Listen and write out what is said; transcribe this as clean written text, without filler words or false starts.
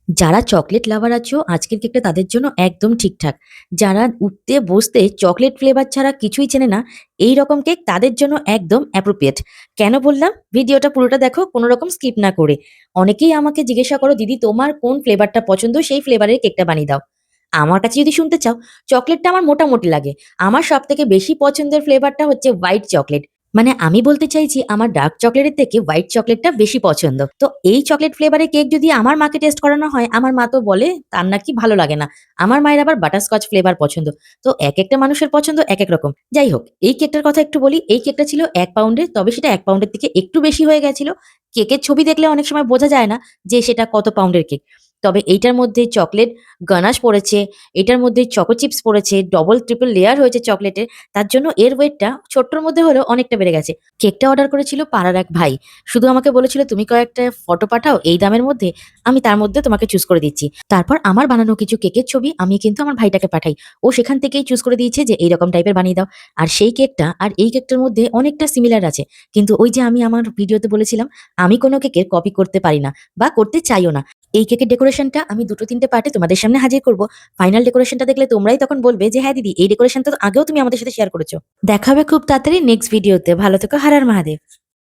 যারা চকলেট লাভার আছো আজকের কেকটা তাদের জন্য একদম ঠিকঠাক। যারা উঠতে বসতে চকলেট ফ্লেভার ছাড়া কিছুই চেনে না, এই রকম কেক তাদের জন্য একদম অ্যাপ্রোপ্রিয়েট। কেন বললাম? ভিডিওটা পুরোটা দেখো কোনো রকম স্কিপ না করে। অনেকেই আমাকে জিজ্ঞাসা করো, "দিদি তোমার কোন ফ্লেভারটা পছন্দ? সেই ফ্লেভারের কেকটা বানিয়ে দাও।" আমার কাছে যদি শুনতে চাও, চকলেটটা আমার মোটামুটি লাগে। আমার সবথেকে বেশি পছন্দের ফ্লেভারটা হচ্ছে হোয়াইট চকলেট। মানে আমি বলতে চাইছি আমার ডার্ক চকোলেটের থেকে হোয়াইট চকোলেটটা বেশি পছন্দ। তো এই চকোলেট ফ্লেভারের কেক যদি আমার মাকে টেস্ট করানো হয়, আমার মা তো বলে তার নাকি ভালো লাগে না। আমার মায়ের আবার বাটারস্কচ ফ্লেভার পছন্দ। তো একেকটা মানুষের পছন্দ একেক রকম। যাই হোক, এই কেকটার কথা একটু বলি। এই কেকটা ছিল ১ পাউন্ডের, তবে সেটা ১ পাউন্ডের থেকে একটু বেশি হয়ে গেছিল। কেকের ছবি দেখলে অনেক সময় বোঝা যায় না যে সেটা কত পাউন্ডের কেক। তবে এইটার মধ্যে চকলেট গানাশ পড়েছে, এটার মধ্যে চকো চিপস পড়েছে, ডবল ট্রিপল লেয়ার হয়েছে চকলেটের। তার জন্য এর ওয়েটটা ছোট্টর মধ্যে হলেও অনেকটা বেড়ে গেছে। কেকটা অর্ডার করেছিল পাড়ার এক ভাই। শুধু আমাকে বলেছিল, "তুমি কয়েকটা ফটো পাঠাও এই দামের মধ্যে, আমি তার মধ্যে তোমাকে চুজ করে দিচ্ছি।" তারপর আমার বানানো কিছু কেকের ছবি আমি কিন্তু আমার ভাইটাকে পাঠাই। ও সেখান থেকেই চুজ করে দিয়েছে যে এইরকম টাইপের বানিয়ে দাও। আর সেই কেকটা আর এই কেকটার মধ্যে অনেকটা সিমিলার আছে। কিন্তু ওই যে আমি আমার ভিডিওতে বলেছিলাম, আমি কোনো কেকের কপি করতে পারি না বা করতে চাইও না। এই কেকের ডেকোরেশনটা আমি ২-৩ টে পার্টে তোমাদের সামনে হাজির করব। ফাইনাল ডেকোরেশনটা দেখলে তোমরাই তখন বলবে যে, "হ্যাঁ দিদি, এই ডেকোরেশনটা তো আগেও তুমি আমাদের সাথে শেয়ার করেছ।" দেখা হবে খুব তাড়াতাড়ি নেক্সট ভিডিওতে। ভালো থেকো। হর হর মহাদেব।